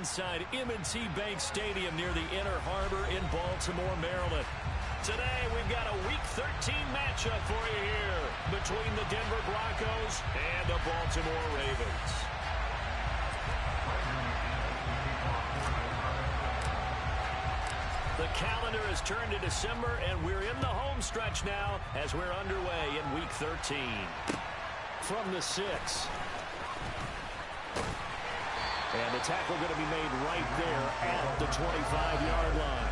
inside M&T Bank Stadium near the Inner Harbor in Baltimore, Maryland. Today, we've got a Week 13 matchup for you here between the Denver Broncos and the Baltimore Ravens. The calendar has turned to December, and we're in the home stretch now as we're underway in Week 13. From the 6. And the tackle going to be made right there at the 25-yard line.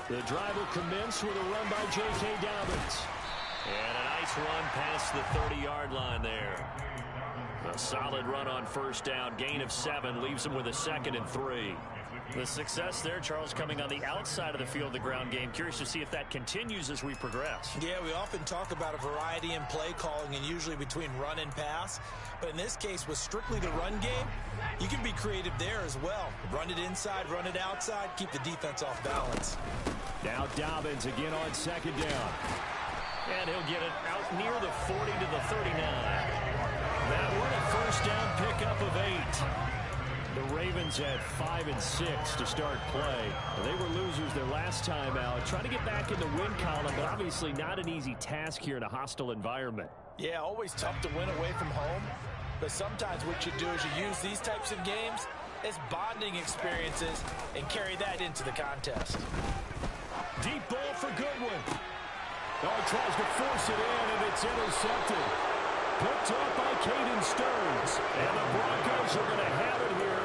The drive will commence with a run by J.K. Dobbins. And a nice run past the 30-yard line there. A solid run on first down. Gain of 7 leaves him with a 2nd and 3. The success there, Charles, coming on the outside of the field, the ground game. Curious to see if that continues as we progress. Yeah, we often talk about a variety in play calling and usually between run and pass. But in this case, with strictly the run game, you can be creative there as well. Run it inside, run it outside, keep the defense off balance. Now Dobbins again on 2nd down. And he'll get it out near the 40 to the 39. That one a first down pickup of 8. The Ravens had 5 and 6 to start play. They were losers their last time out. Trying to get back in the win column, but obviously not an easy task here in a hostile environment. Yeah, always tough to win away from home. But sometimes what you do is you use these types of games as bonding experiences and carry that into the contest. Deep ball for Goodwin. Tries to force it in, and it's intercepted. Picked up by Caden Stearns. And the Broncos are going to have it here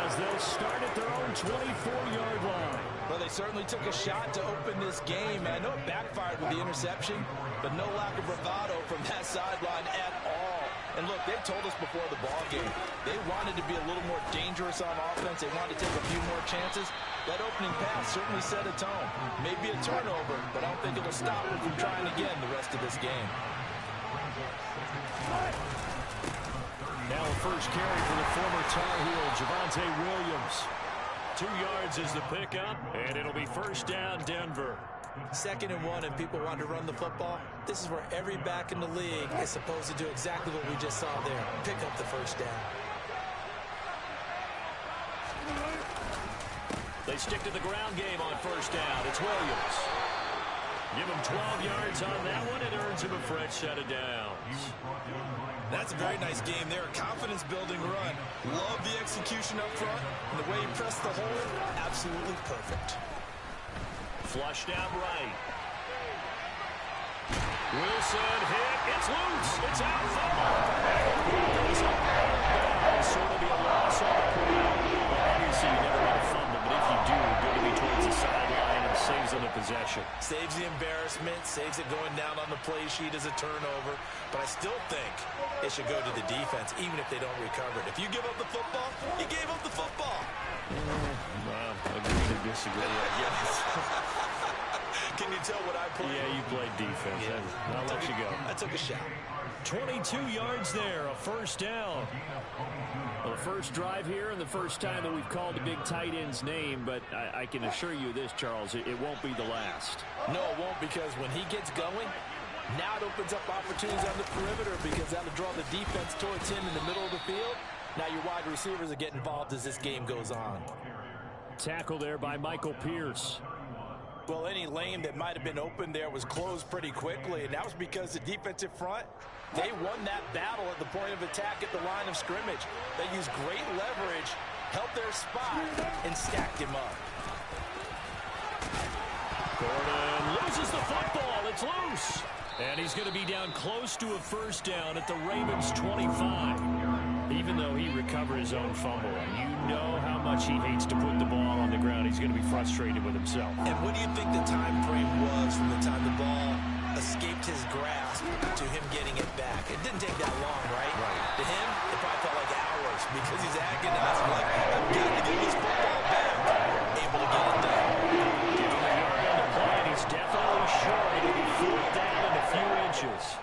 as they'll start at their own 24-yard line. Well, they certainly took a shot to open this game. And I know it backfired with the interception, but no lack of bravado from that sideline at all. And look, they told us before the ball game, they wanted to be a little more dangerous on offense. They wanted to take a few more chances. That opening pass certainly set a tone. Maybe a turnover, but I don't think it'll stop them from trying again the rest of this game. Now a first carry for the former Tar Heel, Javonte Williams. 2 yards is the pickup, and it'll be first down, Denver. 2nd and 1, and people want to run the football. This is where every back in the league is supposed to do exactly what we just saw there. Pick up the first down. They stick to the ground game on first down. It's Williams. Give him 12 yards on that one. It earns him a fresh set of downs. That's a very nice game there. A confidence-building run. Love the execution up front. And the way he pressed the hole, absolutely perfect. Flushed out right. Wilson hit. It's loose. It's out. Sort of be a loss on the play. Obviously, you never want to fumble, but if you do, good to be towards the sideline and saves on the possession. Saves the embarrassment, saves it going down on the play sheet as a turnover. But I still think it should go to the defense, even if they don't recover it. If you give up the football, you gave up the football. Well, agree to disagree. Yes. Can you tell what I played? Yeah, you played defense. Yeah. I'll let you go. I took a shot. 22 yards there, a first down. Well, the first drive here and the first time that we've called the big tight end's name, but I can assure you this, Charles, it won't be the last. No, it won't, because when he gets going, now it opens up opportunities on the perimeter because that'll draw the defense towards him in the middle of the field. Now your wide receivers are getting involved as this game goes on. Tackle there by Michael Pierce. Well, any lane that might have been open there was closed pretty quickly, and that was because the defensive front, they won that battle at the point of attack at the line of scrimmage. They used great leverage, held their spot, and stacked him up. Gordon loses the football. It's loose. And he's going to be down close to a first down at the Ravens 25. Even though he recovered his own fumble, you know how much he hates to put the ball on the ground. He's going to be frustrated with himself. And what do you think the time frame was from the time the ball escaped his grasp to him getting it back? It didn't take that long, right? To him, it probably felt like hours because he's agonizing like, I've got to get this football back. Able to get it done. Give him a yard on the play, and he's definitely sure it'll be 4th down and a few inches. inches.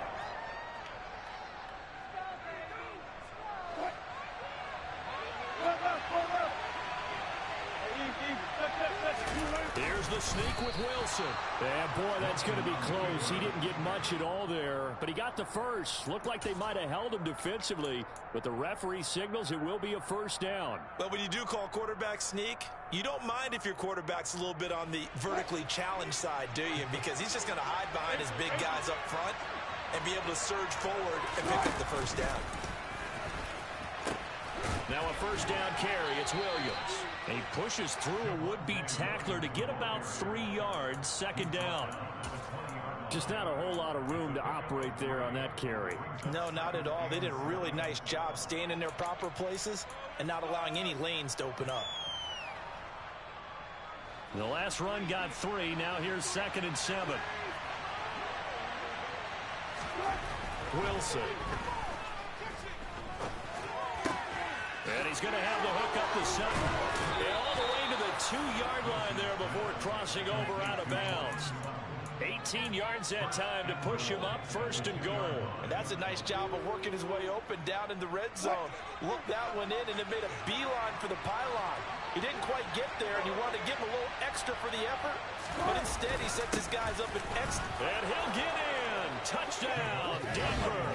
Here's the sneak with Wilson. And boy, that's going to be close. He didn't get much at all there, but he got the first. Looked like they might have held him defensively, but the referee signals it will be a first down. But when you do call quarterback sneak, you don't mind if your quarterback's a little bit on the vertically challenged side, do you? Because he's just going to hide behind his big guys up front and be able to surge forward and pick up the first down. Now a first down carry. It's Williams. And he pushes through a would-be tackler to get about 3 yards. Second down. Just not a whole lot of room to operate there on that carry. No, not at all. They did a really nice job staying in their proper places and not allowing any lanes to open up. The last run got 3. Now here's 2nd and 7. Wilson. And he's going to have the hook up to Sutton. And all the way to the 2-yard line there before crossing over out of bounds. 18 yards that time to push him up, 1st and goal. And that's a nice job of working his way open down in the red zone. Looked that one in, and it made a beeline for the pylon. He didn't quite get there, and you wanted to give him a little extra for the effort. But instead, he sets his guys up an extra. And he'll get in. Touchdown, Denver.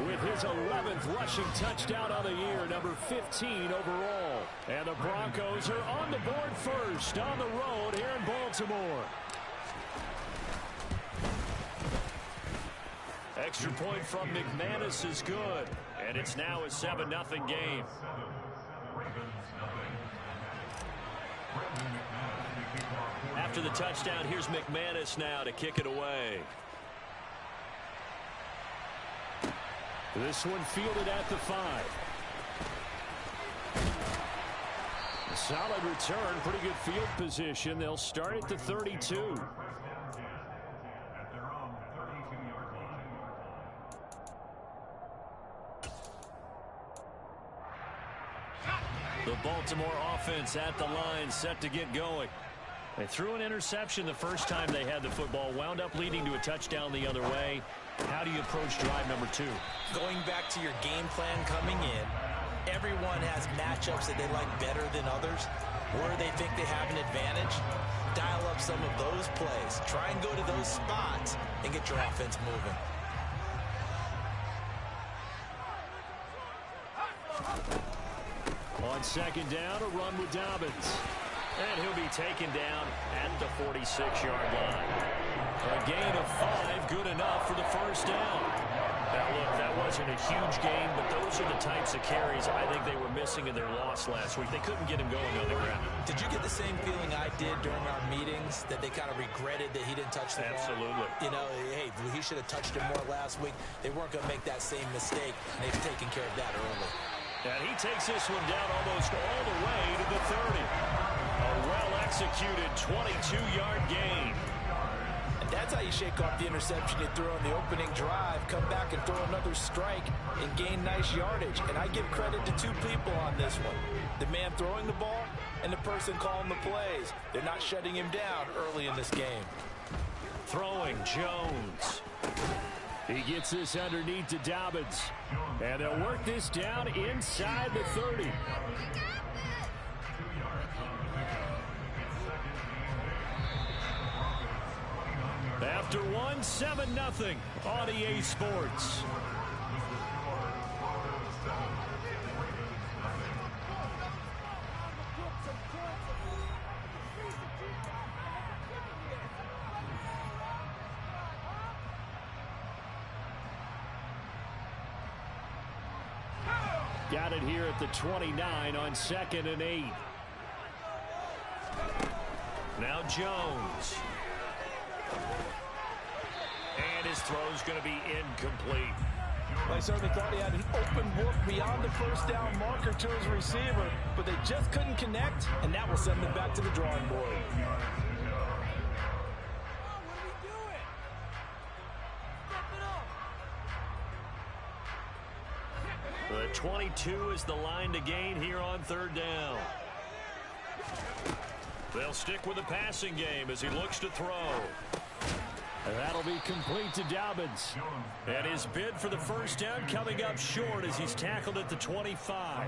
With his 11th rushing touchdown of the year, number 15 overall. And the Broncos are on the board first on the road here in Baltimore. Extra point from McManus is good. And it's now a 7-0 game. After the touchdown, here's McManus now to kick it away. This one fielded at the 5. A solid return, pretty good field position. They'll start at the 32. The Baltimore offense at the line, set to get going. They threw an interception the first time they had the football, wound up leading to a touchdown the other way. How do you approach drive number 2? Going back to your game plan coming in, everyone has matchups that they like better than others, where they think they have an advantage. Dial up some of those plays. Try and go to those spots and get your offense moving. On 2nd down, a run with Dobbins. And he'll be taken down at the 46-yard line. A gain of 5, good enough for the first down. Now, look, that wasn't a huge gain, but those are the types of carries I think they were missing in their loss last week. They couldn't get him going on the ground. Did you get the same feeling I did during our meetings, that they kind of regretted that he didn't touch the ball? Absolutely. You know, hey, he should have touched him more last week. They weren't going to make that same mistake, and they've taken care of that early. And he takes this one down almost all the way to the 30. A well-executed 22-yard gain. And that's how you shake off the interception you threw on the opening drive, come back and throw another strike and gain nice yardage. And I give credit to 2 people on this one. The man throwing the ball and the person calling the plays. They're not shutting him down early in this game. Throwing Jones. He gets this underneath to Dobbins. And they'll work this down inside the 30. After 7-0 on EA Sports. Got it here at the 29 on 2nd and 8. Now Jones. And his throw's going to be incomplete. I certainly thought he had an open look beyond the first down marker to his receiver, but they just couldn't connect, and that will send them back to the drawing board. The 22 is the line to gain here on 3rd down. They'll stick with the passing game as he looks to throw. And that'll be complete to Dobbins. And his bid for the first down coming up short as he's tackled at the 25.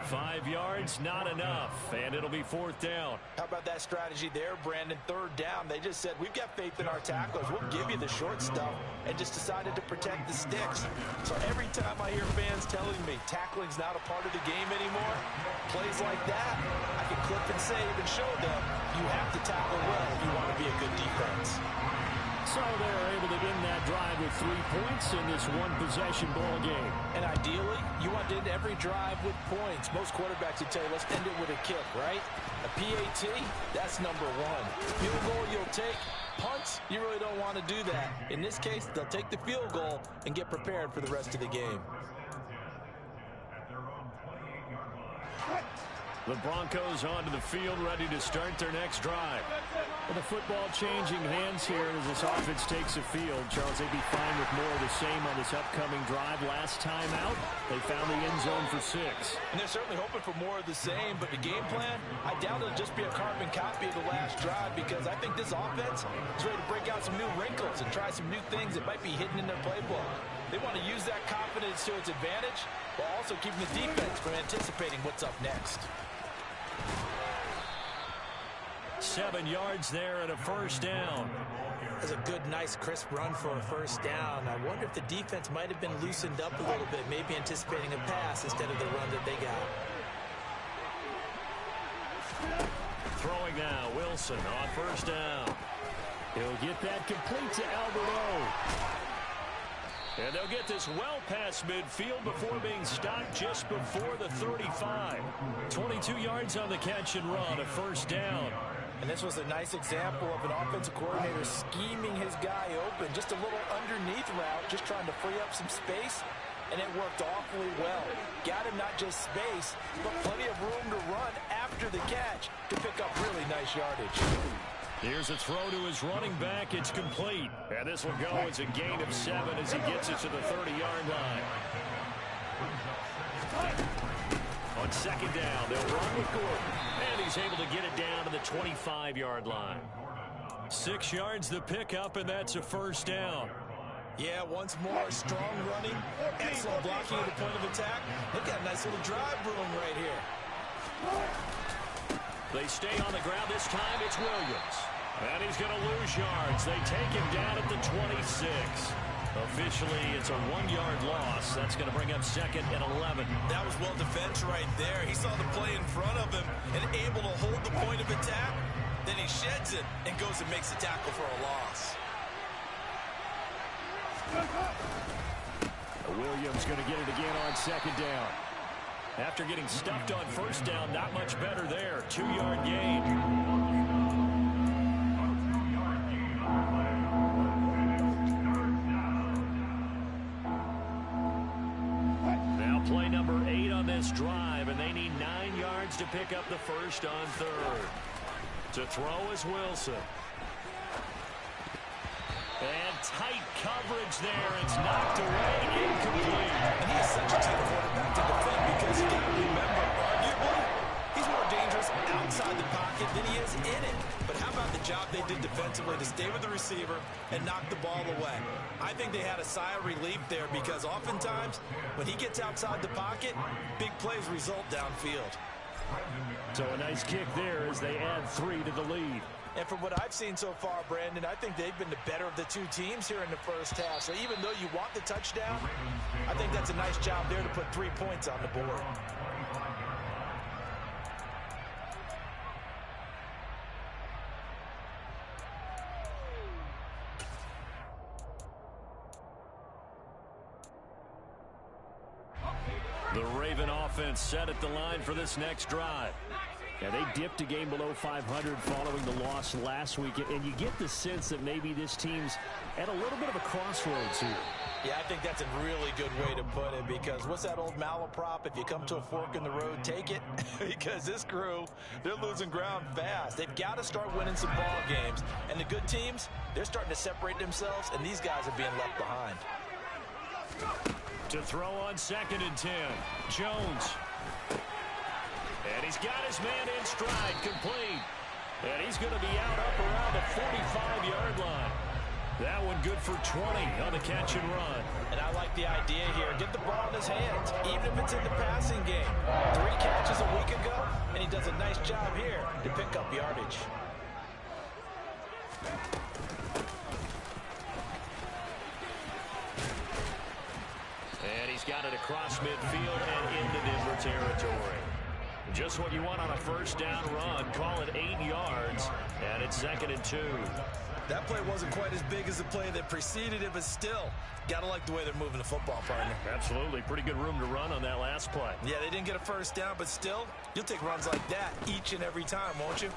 5 yards, not enough, and it'll be 4th down. How about that strategy there, Brandon? 3rd down, they just said, we've got faith in our tacklers. We'll give you the short stuff, and just decided to protect the sticks. So every time I hear fans telling me tackling's not a part of the game anymore, plays like that, I can clip and save and show them you have to tackle well if you want to be a good defense. So they're able to end that drive with 3 points in this one-possession ball game. And ideally, you want to end every drive with points. Most quarterbacks would tell you, let's end it with a kick, right? A PAT, that's number 1. Field goal you'll take. Punts, you really don't want to do that. In this case, they'll take the field goal and get prepared for the rest of the game. The Broncos onto the field, ready to start their next drive. With the football changing hands here as this offense takes the field. Charles, they'd be fine with more of the same on this upcoming drive. Last time out, they found the end zone for 6. And they're certainly hoping for more of the same, but the game plan, I doubt it'll just be a carbon copy of the last drive, because I think this offense is ready to break out some new wrinkles and try some new things that might be hidden in their playbook. They want to use that confidence to its advantage, while also keeping the defense from anticipating what's up next. 7 yards there and a first down. That's a good, nice, crisp run for a first down. I wonder if the defense might have been loosened up a little bit, maybe anticipating a pass instead of the run that they got. Throwing now, Wilson on first down. He'll get that complete to Alberto. And they'll get this well past midfield before being stopped just before the 35. 22 yards on the catch and run, a first down. And this was a nice example of an offensive coordinator scheming his guy open. Just a little underneath route, just trying to free up some space, and it worked awfully well. Got him not just space, but plenty of room to run after the catch to pick up really nice yardage. Here's a throw to his running back. It's complete. And this will go as a gain of 7 as he gets it to the 30-yard line. On second down, they'll run with Gordon. And he's able to get it down to the 25-yard line. 6 yards the pickup, and that's a first down. Yeah, once more, strong running, excellent blocking at the point of attack. Look at a nice little drive room right here. They stay on the ground. This time it's Williams. And he's going to lose yards. They take him down at the 26. Officially, it's a 1-yard loss. That's going to bring up 2nd and 11. That was well defense right there. He saw the play in front of him and able to hold the point of attack. Then he sheds it and goes and makes the tackle for a loss. Williams going to get it again on second down. After getting stuffed on first down, not much better there. 2-yard gain. Play number 8 on this drive, and they need 9 yards to pick up the first on third. To throw is Wilson. And tight coverage there. It's knocked away, incomplete. And he is such a tough quarterback to defend, because you got to remember, arguably, he's more dangerous outside the pocket than he is in it. But how about the job they did defensively to stay with the receiver and knock the ball away? I think they had a sigh of relief there, because oftentimes when he gets outside the pocket, big plays result downfield. So a nice kick there as they add 3 to the lead. And from what I've seen so far, Brandon, I think they've been the better of the two teams here in the first half. So even though you want the touchdown, I think that's a nice job there to put 3 points on the board. The Raven offense set at the line for this next drive. Yeah, they dipped a game below 500 following the loss last week, and you get the sense that maybe this team's at a little bit of a crossroads here. Yeah, I think that's a really good way to put it, because what's that old malaprop? If you come to a fork in the road, take it. Because this crew, they're losing ground fast. They've got to start winning some ball games. And the good teams, they're starting to separate themselves, and these guys are being left behind. To throw on 2nd and 10, Jones. And he's got his man in stride, complete. And he's going to be out up around the 45-yard line. That one good for 20 on the catch and run. And I like the idea here. Get the ball in his hands, even if it's in the passing game. 3 catches a week ago, and he does a nice job here to pick up yardage. And he's got it across midfield and into Denver territory. Just what you want on a first down run. Call it 8 yards, and it's 2nd and 2. That play wasn't quite as big as the play that preceded it, but still, gotta like the way they're moving the football, partner. Absolutely. Pretty good room to run on that last play. Yeah, they didn't get a first down, but still, you'll take runs like that each and every time, won't you?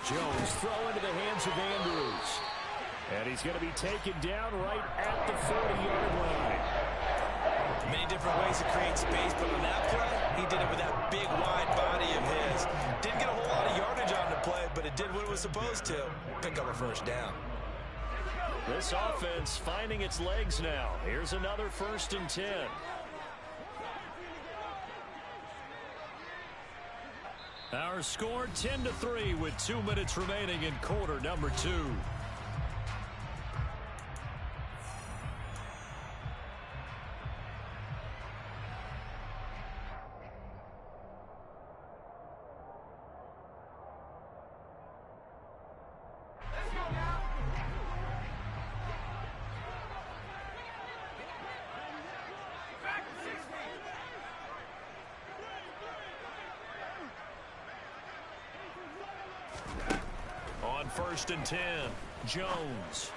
Jones throw into the hands of Andrews. And he's going to be taken down right at the 40-yard line. Many different ways to create space, but on that play, he did it with that big, wide body of his. Didn't get a whole lot of yardage on the play, but it did what it was supposed to. Pick up a first down. This offense finding its legs now. Here's another 1st and 10. Our score 10-3 with 2 minutes remaining in quarter number 2. On 1st and 10, Jones.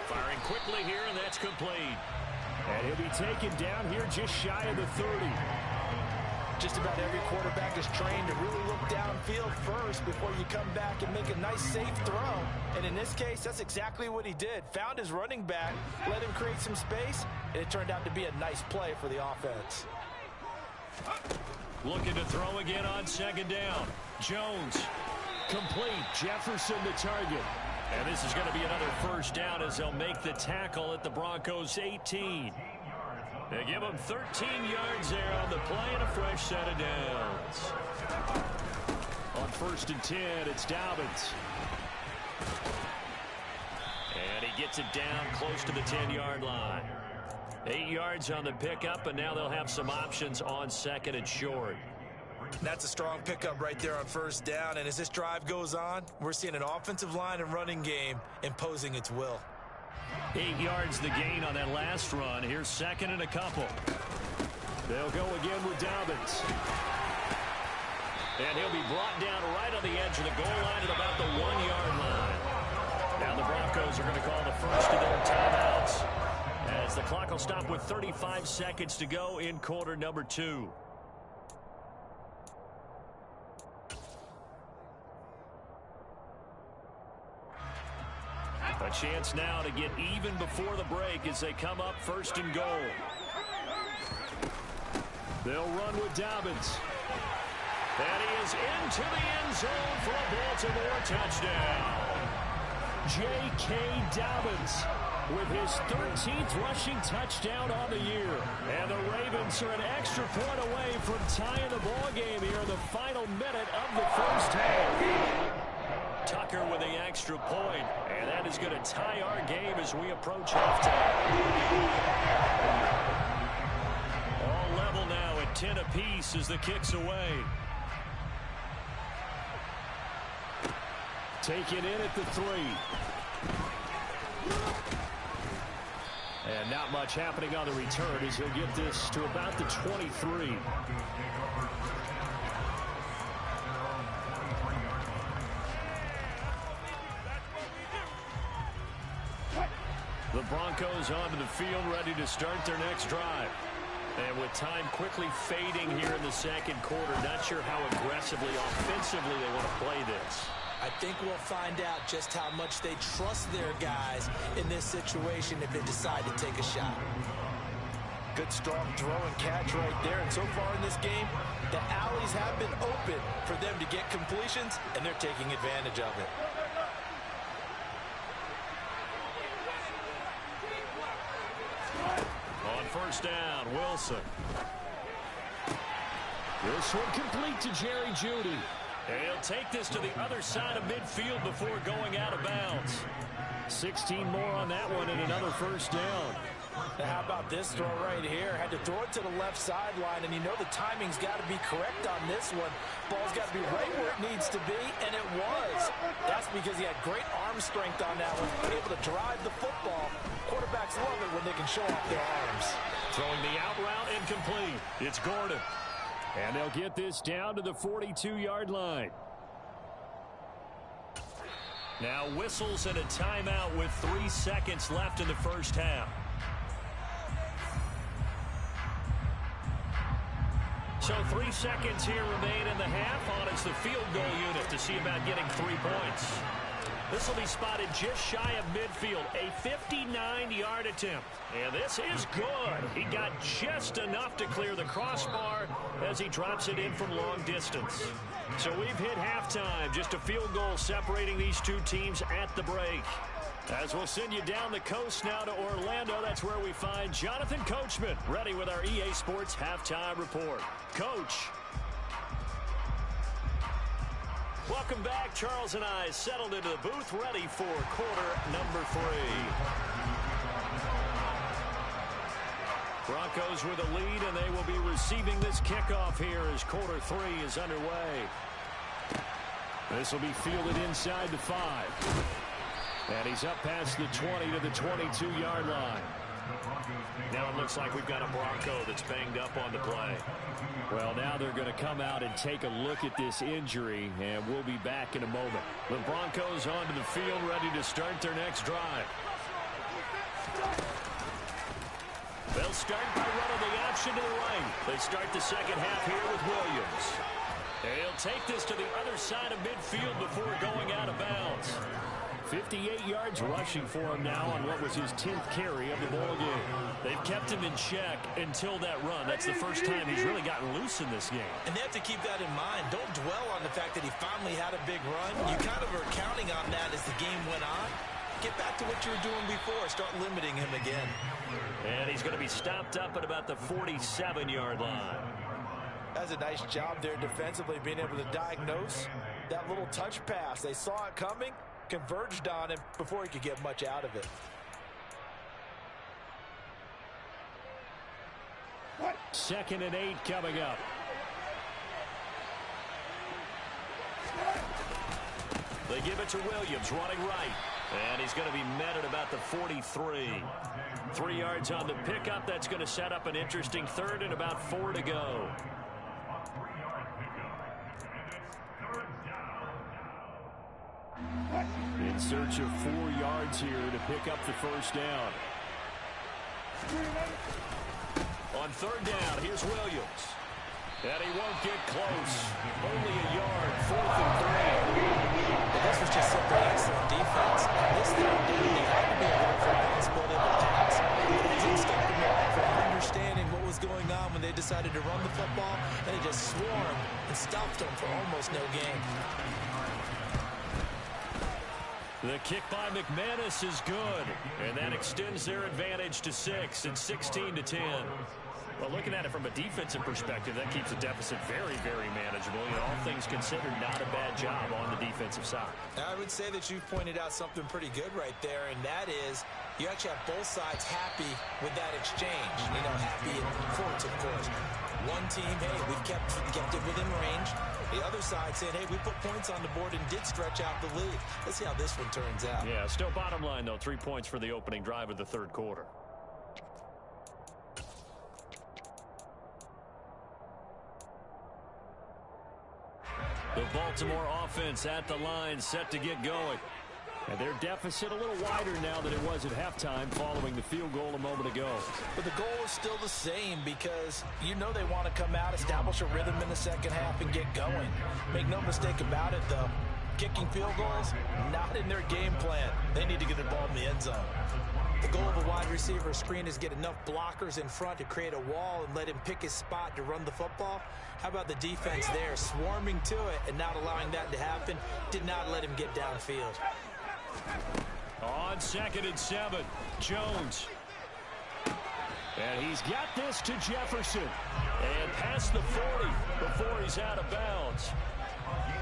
Firing quickly here, and that's complete. And he'll be taken down here just shy of the 30. Just about every quarterback is trained to really look downfield first before you come back and make a nice, safe throw. And in this case, that's exactly what he did. Found his running back, let him create some space, and it turned out to be a nice play for the offense. Looking to throw again on 2nd down. Jones. Complete. Jefferson the target. And this is going to be another first down as they'll make the tackle at the Broncos 18. They give them 13 yards there on the play and a fresh set of downs. On 1st and 10, it's Dobbins. And he gets it down close to the 10-yard line. 8 yards on the pickup, and now they'll have some options on 2nd and short. That's a strong pickup right there on 1st down, and as this drive goes on, we're seeing an offensive line and running game imposing its will. 8 yards the gain on that last run. Here's 2nd and a couple. They'll go again with Dobbins. And he'll be brought down right on the edge of the goal line at about the 1-yard line. Now the Broncos are going to call the first of their timeouts, as the clock will stop with 35 seconds to go in quarter number 2. A chance now to get even before the break as they come up 1st and goal. They'll run with Dobbins. And he is into the end zone for a Baltimore touchdown. J.K. Dobbins with his 13th rushing touchdown on the year. And the Ravens are an extra point away from tying the ball game here in the final minute of the first half. Tucker with the extra point, and that is going to tie our game as we approach halftime. All level now at 10 apiece as the kick's away. Taken in at the 3. And not much happening on the return as he'll get this to about the 23. The Broncos onto the field, ready to start their next drive. And with time quickly fading here in the 2nd quarter, not sure how aggressively, offensively they want to play this. I think we'll find out just how much they trust their guys in this situation if they decide to take a shot. Good strong throw and catch right there. And so far in this game, the alleys have been open for them to get completions, and they're taking advantage of it. On 1st down, Wilson. This one complete to Jerry Jeudy. And he'll take this to the other side of midfield before going out of bounds. 16 more on that one and another first down. Now how about this throw right here? Had to throw it to the left sideline, and you know the timing's got to be correct on this one. Ball's got to be right where it needs to be, and it was. That's because he had great arm strength on that one, able to drive the football. Quarterbacks love it when they can show off their arms. Throwing the out route incomplete. It's Gordon. And they'll get this down to the 42-yard line. Now whistles and a timeout with 3 seconds left in the first half. So 3 seconds here remain in the half. On is the field goal unit to see about getting 3 points. This will be spotted just shy of midfield. A 59-yard attempt. And this is good. He got just enough to clear the crossbar as he drops it in from long distance. So we've hit halftime. Just a field goal separating these two teams at the break. As we'll send you down the coast now to Orlando, that's where we find Jonathan Coachman, ready with our EA Sports Halftime Report. Coach. Welcome back. Charles and I settled into the booth, ready for quarter number 3. Broncos with a lead, and they will be receiving this kickoff here as quarter 3 is underway. This will be fielded inside the 5. And he's up past the 20 to the 22-yard line. Now it looks like we've got a Bronco that's banged up on the play. Well, now they're going to come out and take a look at this injury, and we'll be back in a moment. The Broncos onto the field, ready to start their next drive. They'll start by running the option to the right. They start the second half here with Williams. He'll take this to the other side of midfield before going out of bounds. 58 yards rushing for him now on what was his 10th carry of the ball game. They've kept him in check until that run. That's the first time he's really gotten loose in this game. And they have to keep that in mind. Don't dwell on the fact that he finally had a big run. You kind of are counting on that as the game went on. Get back to what you were doing before. Start limiting him again. And he's going to be stopped up at about the 47-yard line. That's a nice job there defensively, being able to diagnose that little touch pass. They saw it coming, converged on him before he could get much out of it. Second and 8 coming up. They give it to Williams, running right. And he's going to be met at about the 43. 3 yards on the pickup. That's going to set up an interesting third and about 4 to go. In search of 4 yards here to pick up the first down. On third down, here's Williams. And he won't get close. Only a yard, 4th and 3. This was just simply excellent defense. This third down, they had to be able to responsibility of the pass. It didn't stop them from understanding what was going on when they decided to run the football, and they just swarmed and stopped them for almost no gain. The kick by McManus is good, and that extends their advantage to 6 and 16 to 10. Well, looking at it from a defensive perspective, that keeps the deficit very, very manageable. You know, all things considered, not a bad job on the defensive side. I would say that you've pointed out something pretty good right there, and that is you actually have both sides happy with that exchange. You know, happy in courts, of course. One team, hey, we've kept it within range. The other side saying, hey, we put points on the board and did stretch out the lead. Let's see how this one turns out. Yeah, still bottom line, though, 3 points for the opening drive of the third quarter. The Baltimore offense at the line, set to get going. And their deficit a little wider now than it was at halftime following the field goal a moment ago. But the goal is still the same because you know they want to come out, establish a rhythm in the second half, and get going. Make no mistake about it, though. Kicking field goals, not in their game plan. They need to get the ball in the end zone. The goal of a wide receiver screen is get enough blockers in front to create a wall and let him pick his spot to run the football. How about the defense there, swarming to it and not allowing that to happen? Did not let him get downfield. On 2nd and 7, Jones. And he's got this to Jefferson. And past the 40 before he's out of bounds.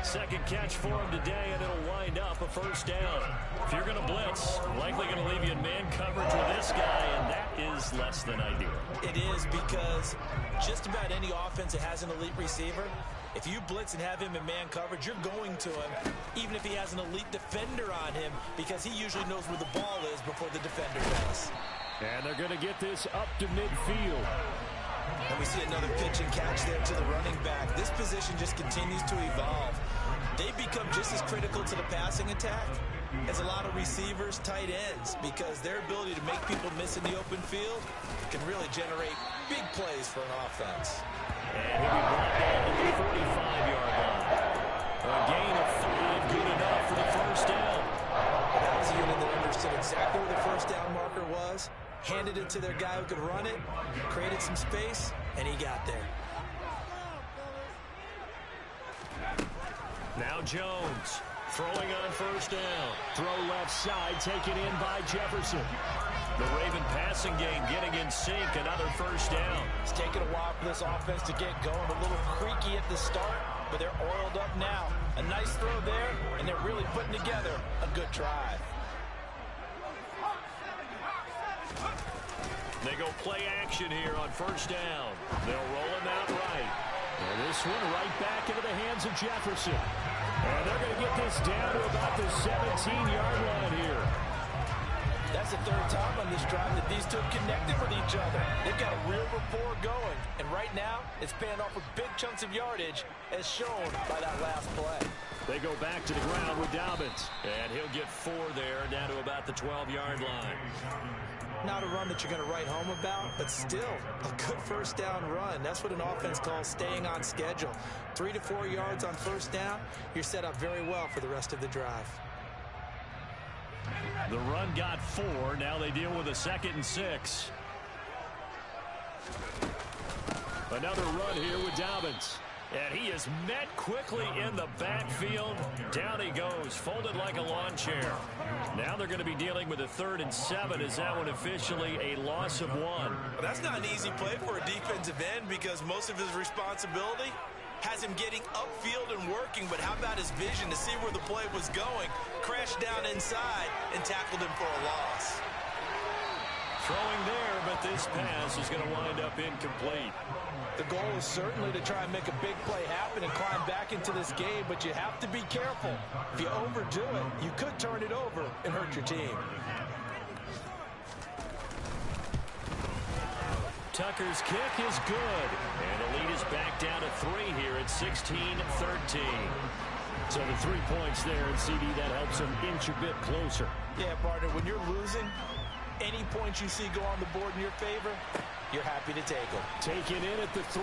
Second catch for him today, and it'll wind up a first down. If you're going to blitz, likely going to leave you in man coverage with this guy, and that is less than ideal. It is, because just about any offense that has an elite receiver, if you blitz and have him in man coverage, you're going to him, even if he has an elite defender on him, because he usually knows where the ball is before the defender does. And they're going to get this up to midfield. And we see another pitch and catch there to the running back. This position just continues to evolve. They become just as critical to the passing attack as a lot of receivers, tight ends, because their ability to make people miss in the open field can really generate big plays for an offense. And he'll be brought down to the 45-yard line. A gain of 5, good enough for the first down. That was a unit that understood exactly where the first down marker was, handed it to their guy who could run it, created some space, and he got there. Now Jones throwing on first down. Throw left side, taken in by Jefferson. The Raven passing game getting in sync, another first down. It's taken a while for this offense to get going, a little creaky at the start, but they're oiled up now. A nice throw there, and they're really putting together a good drive. They go play action here on first down. They'll roll him out right. And this one right back into the hands of Jefferson. And they're going to get this down to about the 17-yard line here. That's the third time on this drive that these two have connected with each other. They've got a real rapport going. And right now, it's paying off with big chunks of yardage, as shown by that last play. They go back to the ground with Dobbins. And he'll get 4 there, down to about the 12-yard line. Not a run that you're going to write home about, but still a good first down run. That's what an offense calls staying on schedule. 3 to 4 yards on first down, you're set up very well for the rest of the drive. The run got 4. Now they deal with a 2nd and 6. Another run here with Dobbins. And he is met quickly in the backfield. Down he goes, folded like a lawn chair. Now they're going to be dealing with a 3rd and 7. Is that one officially a loss of 1? Well, that's not an easy play for a defensive end, because most of his responsibility has him getting upfield and working. But how about his vision to see where the play was going? Crashed down inside and tackled him for a loss. Throwing there, but this pass is going to wind up incomplete. The goal is certainly to try and make a big play happen and climb back into this game, but you have to be careful. If you overdo it, you could turn it over and hurt your team. Tucker's kick is good. And the lead is back down to 3 here at 16-13. So the 3 points there, and CD, that helps them inch a bit closer. Yeah, partner, when you're losing, any points you see go on the board in your favor, you're happy to take them. Taken in at the 3.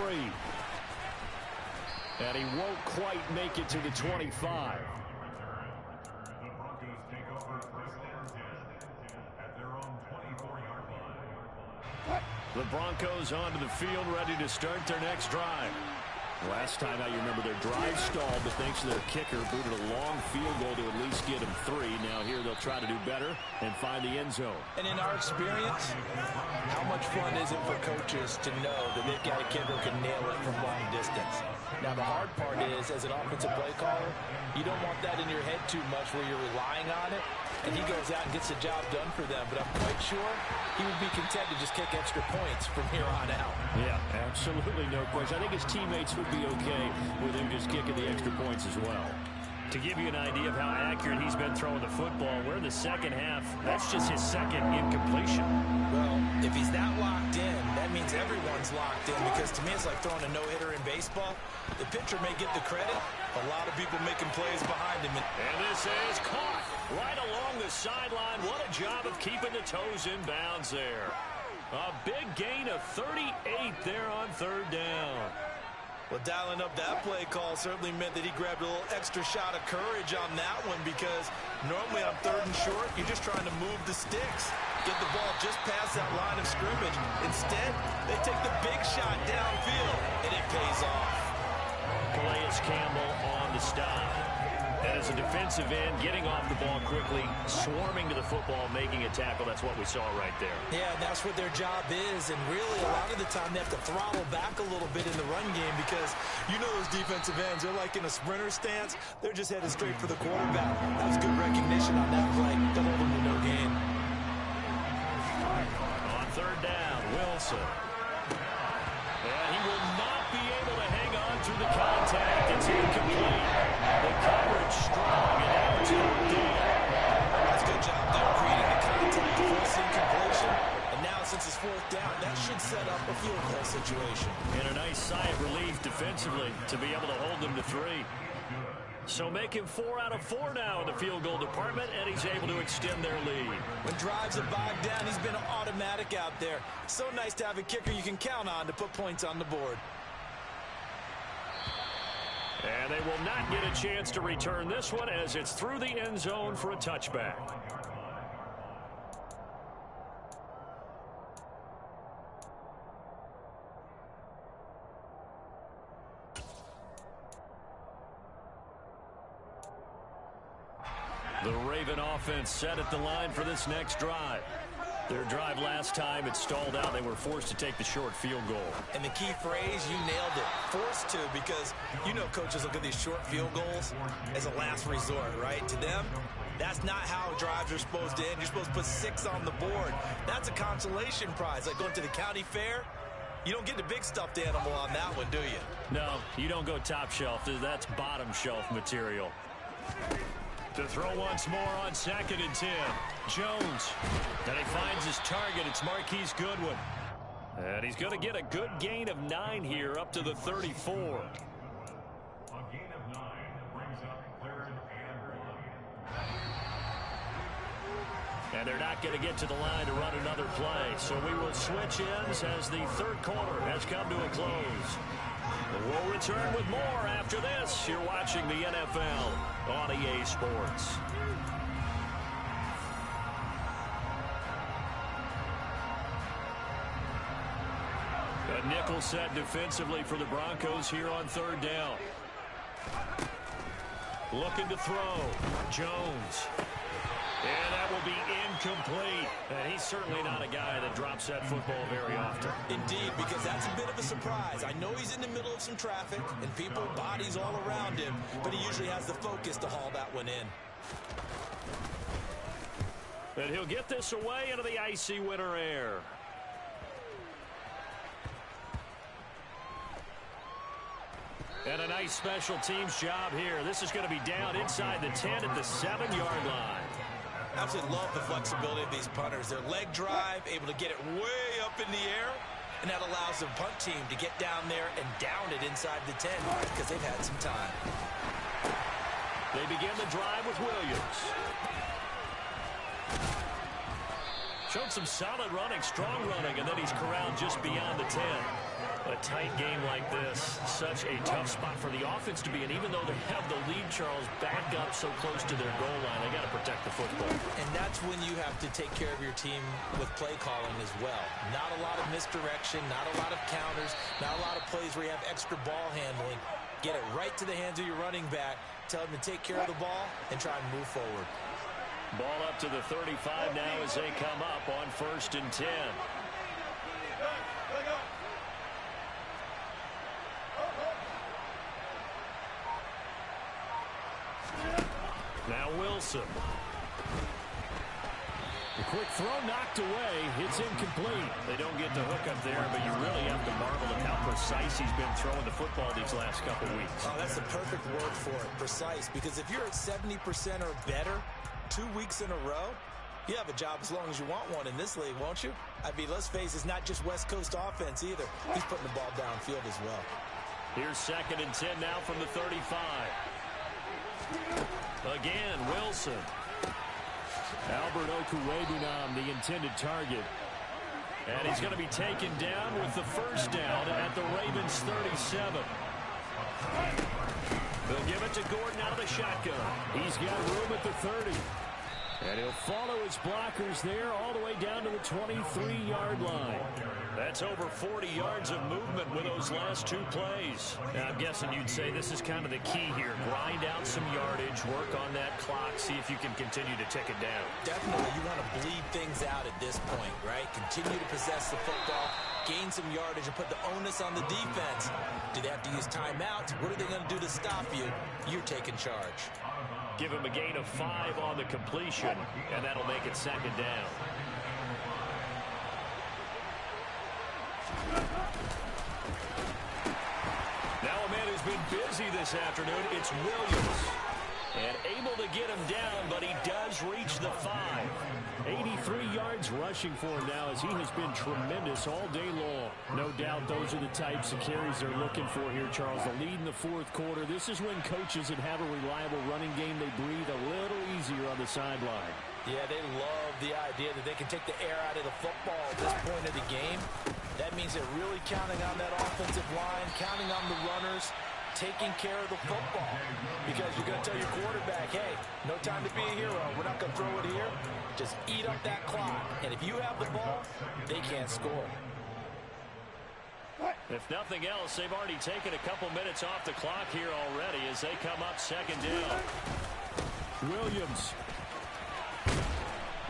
And he won't quite make it to the 25. The Broncos onto the field, ready to start their next drive. Last time out, you remember their drive stalled, but thanks to their kicker, booted a long field goal to at least get them 3. Now here they'll try to do better and find the end zone. And in our experience, how much fun is it for coaches to know that they've got a kid who can nail it from long distance? Now the hard part is, as an offensive play caller, you don't want that in your head too much where you're relying on it, and he goes out and gets the job done for them. But I'm quite sure he would be content to just kick extra points from here on out. Yeah, absolutely no question. I think his teammates would be okay with him just kicking the extra points as well. To give you an idea of how accurate he's been throwing the football, we're in the second half. That's just his 2nd incompletion. Well, if he's that locked in, that means everyone's locked in, because to me it's like throwing a no-hitter in baseball. The pitcher may get the credit, a lot of people making plays behind him. And this is caught right along the sideline. What a job of keeping the toes in bounds there. A big gain of 38 there on 3rd down. Well, dialing up that play call certainly meant that he grabbed a little extra shot of courage on that one, because normally on 3rd and short, you're just trying to move the sticks, get the ball just past that line of scrimmage. Instead, they take the big shot downfield, and it pays off. Calais Campbell on the stop. And as a defensive end, getting off the ball quickly, swarming to the football, making a tackle, that's what we saw right there. Yeah, that's what their job is. And really, a lot of the time, they have to throttle back a little bit in the run game because you know those defensive ends, they're like in a sprinter stance. They're just headed straight for the quarterback. That was good recognition on that play to hold them to no gain. On third down, Wilson. And he will not be able to hang on through the contact. It's incomplete. The coverage strong, and now it's fourth down. That's a good job there, creating the contact, forcing completion. And now, since it's fourth down, that should set up a field goal situation. And a nice sigh of relief defensively to be able to hold them to 3. So make him 4 out of 4 now in the field goal department, and he's able to extend their lead. When drives are bogged down, he's been automatic out there. So nice to have a kicker you can count on to put points on the board. And they will not get a chance to return this one as it's through the end zone for a touchback. The Raven offense set at the line for this next drive. Their drive last time, it stalled out. They were forced to take the short field goal. And the key phrase, you nailed it. Forced to, because you know coaches look at these short field goals as a last resort, right? To them, that's not how drives are supposed to end. You're supposed to put 6 on the board. That's a consolation prize. Like going to the county fair, you don't get the big stuffed animal on that one, do you? No, you don't go top shelf. That's bottom shelf material. To throw once more on 2nd and 10. Jones. And he finds his target. It's Marquise Goodwin. And he's going to get a good gain of 9 here up to the 34. A gain of 9 brings up 3rd and 1. And they're not going to get to the line to run another play. So we will switch ends as the third quarter has come to a close. We'll return with more after this. You're watching the NFL on EA Sports. A nickel set defensively for the Broncos here on third down. Looking to throw. Jones. And that will be incomplete. And he's certainly not a guy that drops that football very often. Indeed, because that's a bit of a surprise. I know he's in the middle of some traffic and people, bodies all around him, but he usually has the focus to haul that one in. And he'll get this away into the icy winter air. And a nice special teams job here. This is going to be down inside the 10 at the 7-yard line. Absolutely love the flexibility of these punters. Their leg drive, able to get it way up in the air, and that allows the punt team to get down there and down it inside the 10 because they've had some time. They begin the drive with Williams. Showed some solid running, strong running, and then he's corralled just beyond the 10. A tight game like this, such a tough spot for the offense to be in. Even though they have the lead, Charles, back up so close to their goal line, they got to protect the football. And that's when you have to take care of your team with play calling as well. Not a lot of misdirection, not a lot of counters, not a lot of plays where you have extra ball handling. Get it right to the hands of your running back, tell him to take care of the ball, and try and move forward. Ball up to the 35 now as they come up on 1st and 10. Now Wilson. The quick throw knocked away. It's incomplete. They don't get the hook up there, but you really have to marvel at how precise he's been throwing the football these last couple weeks. Oh, that's the perfect word for it, precise. Because if you're at 70% or better 2 weeks in a row, you have a job as long as you want one in this league, won't you? I mean, let's face it, it's not just West Coast offense either. He's putting the ball downfield as well. Here's 2nd and 10 now from the 35. Again, Wilson. Albert Okwuegbunam, the intended target. And he's going to be taken down with the first down at the Ravens' 37. They'll give it to Gordon out of the shotgun. He's got room at the 30. And he'll follow his blockers there all the way down to the 23-yard line. That's over 40 yards of movement with those last 2 plays. Now, I'm guessing you'd say this is kind of the key here. Grind out some yardage, work on that clock, see if you can continue to tick it down. Definitely, you want to bleed things out at this point, right? Continue to possess the football, gain some yardage, and put the onus on the defense. Do they have to use timeouts? What are they going to do to stop you? You're taking charge. Give him a gain of 5 on the completion, and that'll make it 2nd down. Now a man who's been busy this afternoon, it's Williams. And able to get him down, but he does reach the 5. 83 yards rushing for him now as he has been tremendous all day long. No doubt those are the types of carries they're looking for here, Charles. The lead in the 4th quarter. This is when coaches that have a reliable running game, they breathe a little easier on the sideline. Yeah, they love the idea that they can take the air out of the football at this point of the game. That means they're really counting on that offensive line, counting on the runners, taking care of the football. Because you're going to tell your quarterback, hey, no time to be a hero. We're not going to throw it here. Just eat up that clock. And if you have the ball, they can't score. If nothing else, they've already taken a couple minutes off the clock here already as they come up 2nd down. Williams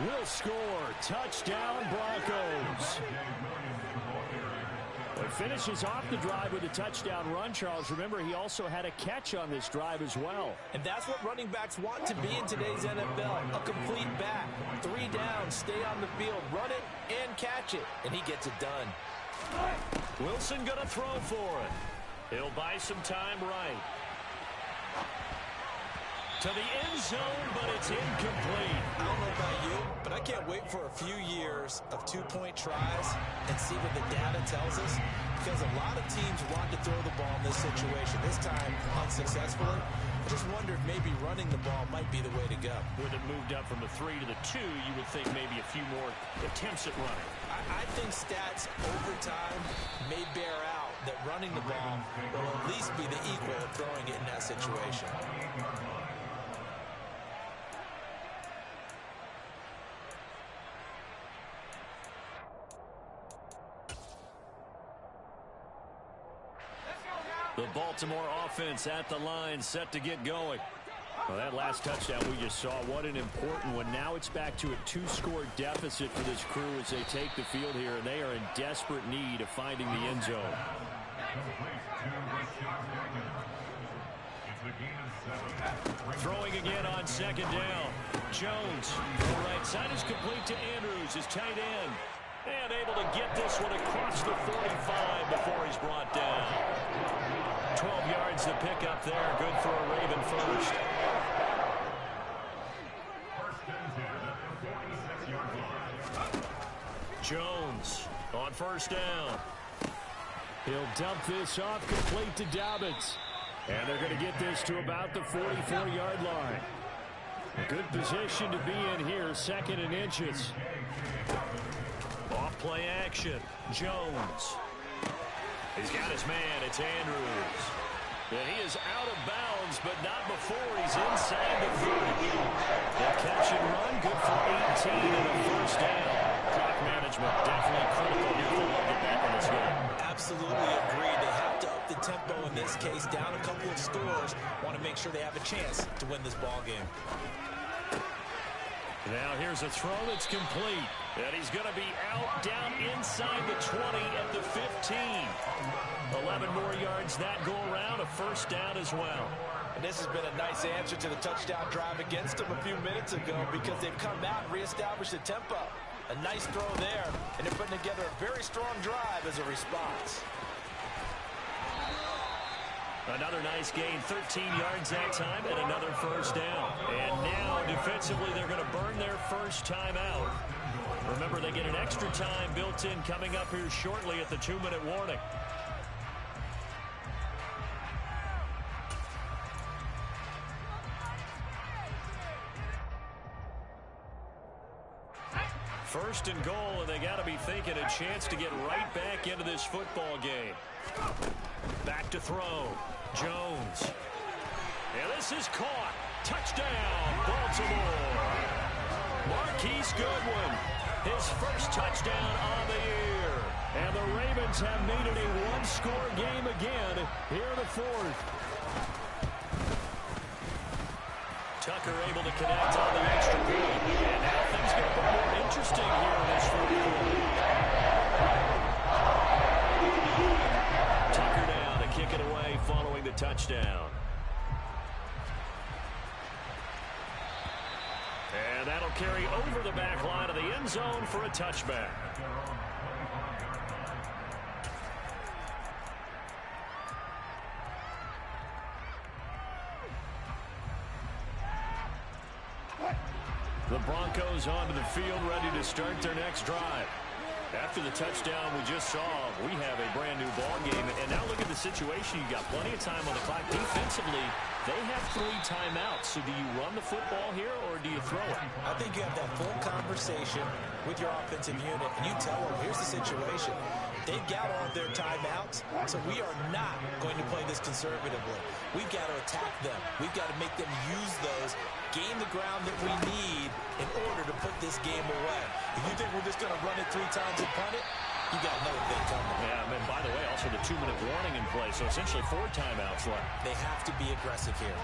will score. Touchdown, Broncos. He finishes off the drive with a touchdown run, Charles. Remember, he also had a catch on this drive as well. And that's what running backs want to be in today's NFL, a complete back. 3 downs, stay on the field, run it, and catch it. And he gets it done. Wilson going to throw for it. He'll buy some time right. To the end zone, but it's incomplete. I don't know about you, but I can't wait for a few years of 2-point tries and see what the data tells us, because a lot of teams want to throw the ball in this situation, this time unsuccessfully. I just wonder if maybe running the ball might be the way to go. With it moved up from the 3 to the 2, you would think maybe a few more attempts at running. I think stats over time may bear out that running the ball will at least be the equal of throwing it in that situation. The Baltimore offense at the line, set to get going. Well, that last touchdown we just saw, what an important one. Now it's back to a 2-score deficit for this crew as they take the field here, and they are in desperate need of finding the end zone. Throwing again on 2nd down. Jones, the right side is complete to Andrews, his tight end. And able to get this one across the 45 before he's brought down. 12 yards to pick up there. Good for a Raven first. Jones on 1st down. He'll dump this off complete to Dobbins. And they're going to get this to about the 44-yard line. A good position to be in here, 2nd and inches. Off play action. Jones. He's got his man. It's Andrews. And he is out of bounds, but not before he's inside the 30. The catch and run, good for 18 and a 1st down. Clock management definitely critical here for them to get back in this game. Absolutely agreed. They have to up the tempo in this case. Down a couple of scores. Want to make sure they have a chance to win this ball game. Now here's a throw that's complete. And he's going to be out down inside the 20 at the 15. 11 more yards that go around, a 1st down as well. And this has been a nice answer to the touchdown drive against them a few minutes ago, because they've come out and reestablished the tempo. A nice throw there, and they're putting together a very strong drive as a response. Another nice gain, 13 yards that time, and another 1st down. And now, defensively, they're going to burn their first time out. Remember, they get an extra time built in coming up here shortly at the 2-minute warning. First and goal, and they got to be thinking a chance to get right back into this football game. Back to throw. Jones. And this is caught. Touchdown, Baltimore. Marquise Goodwin, his first touchdown on the year. And the Ravens have made it a one-score game again here in the fourth. Tucker able to connect on the extra point. And now things get a bit more interesting here in this fourth quarter. Tucker down to kick it away following the touchdown. And that'll carry over the back line of the end zone for a touchback. The Broncos onto the field, ready to start their next drive. After the touchdown we just saw, we have a brand new ball game. And now look at the situation. You got plenty of time on the clock. Defensively, they have 3 timeouts. So do you run the football here or do you throw it? I think you have that full conversation with your offensive unit, and you tell them, here's the situation. They've got all of their timeouts, so we are not going to play this conservatively. We've got to attack them. We've got to make them use those, gain the ground that we need in order to put this game away. If you think we're just going to run it 3 times and punt it, you got another thing coming. Yeah, and by the way, also the 2-minute warning in play, so essentially 4 timeouts left. They have to be aggressive here.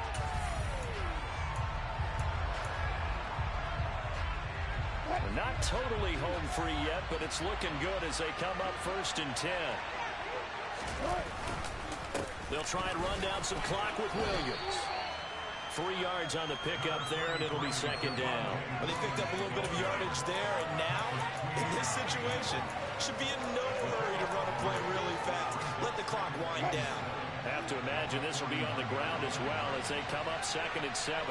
They're not totally home free yet, but it's looking good as they come up 1st and 10. They'll try and run down some clock with Williams. 3 yards on the pickup there, and it'll be 2nd down. Well, they picked up a little bit of yardage there, and now, in this situation, should be in no hurry to run a play really fast. Let the clock wind down. I have to imagine this will be on the ground as well as they come up 2nd and 7.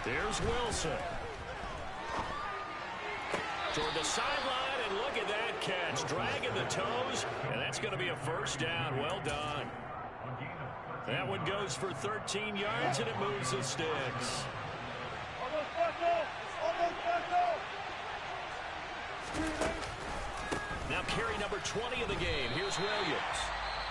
There's Wilson. Toward the sideline, and look at that catch. Dragging the toes, and that's going to be a 1st down. Well done. That one goes for 13 yards, and it moves the sticks. Now carry number 20 of the game. Here's Williams.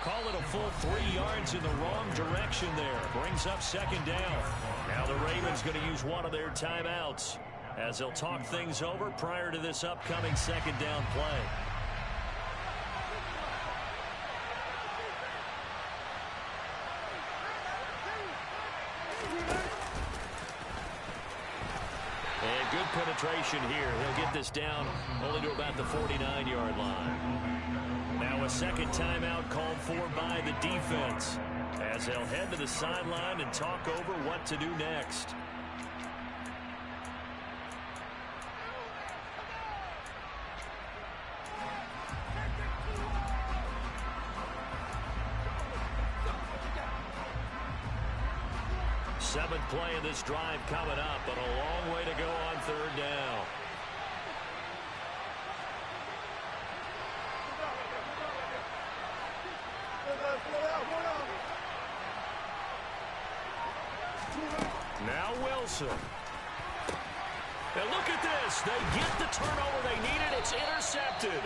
Call it a full 3 yards in the wrong direction there. Brings up 2nd down. Now the Ravens going to use one of their timeouts as they'll talk things over prior to this upcoming 2nd down play. And good penetration here. He'll get this down only to about the 49-yard line. Now a 2nd timeout called for by the defense as they'll head to the sideline and talk over what to do next. Seventh play of this drive coming up, but a long way to go on 3rd down. Now Wilson. And look at this. They get the turnover they needed. It's intercepted.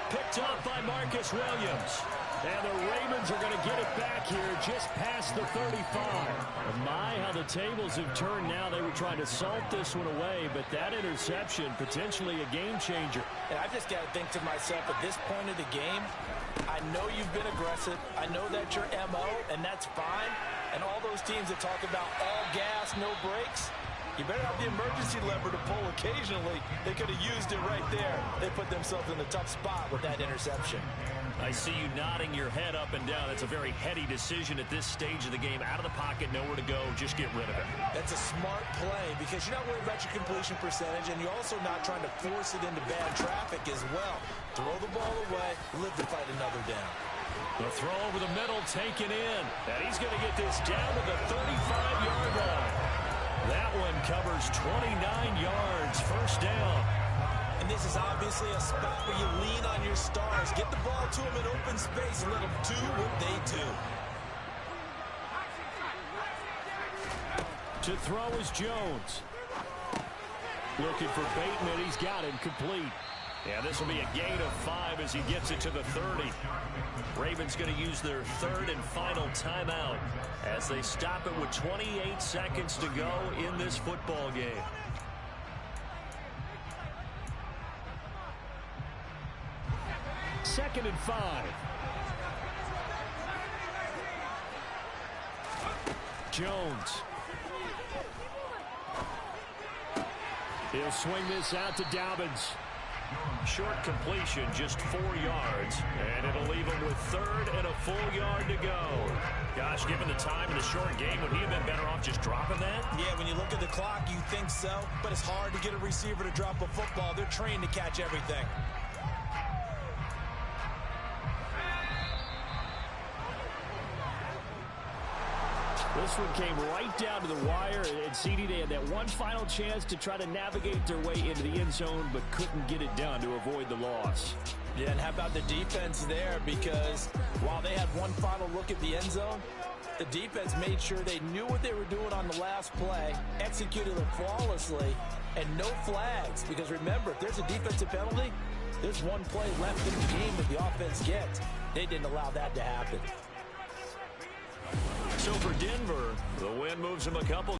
Picked up by Marcus Williams. And the Ravens are going to get it back here just past the 35. My, how the tables have turned now. They were trying to salt this one away, but that interception, potentially a game changer. And I just got to think to myself, at this point of the game, I know you've been aggressive. I know that's your MO, and that's fine. And all those teams that talk about all gas, no brakes, you better have the emergency lever to pull occasionally. They could have used it right there. They put themselves in a tough spot with that interception. I see you nodding your head up and down. That's a very heady decision at this stage of the game. Out of the pocket, nowhere to go. Just get rid of it. That's a smart play because you're not worried about your completion percentage, and you're also not trying to force it into bad traffic as well. Throw the ball away, live to fight another down. The throw over the middle taken in. And he's going to get this down to the 35-yard line. That one covers 29 yards. 1st down. And this is obviously a spot where you lean on your stars. Get the ball to them in open space and let them do what they do. To throw is Jones. Looking for Bateman. He's got him complete. Yeah, this will be a gain of 5 as he gets it to the 30. Ravens going to use their third and final timeout as they stop it with 28 seconds to go in this football game. Second and 5. Jones. He'll swing this out to Dobbins. Short completion, just 4 yards, and it'll leave him with third and a full yard to go. Gosh, given the time in the short game, would he have been better off just dropping that? Yeah, when you look at the clock, you think so, but it's hard to get a receiver to drop a football. They're trained to catch everything. This one came right down to the wire, and CD, they had that one final chance to try to navigate their way into the end zone, but couldn't get it done to avoid the loss. Yeah, and how about the defense there? Because while they had one final look at the end zone, the defense made sure they knew what they were doing on the last play, executed it flawlessly, and no flags. Because remember, if there's a defensive penalty, there's one play left in the game that the offense gets. They didn't allow that to happen. So for Denver, the win moves them a couple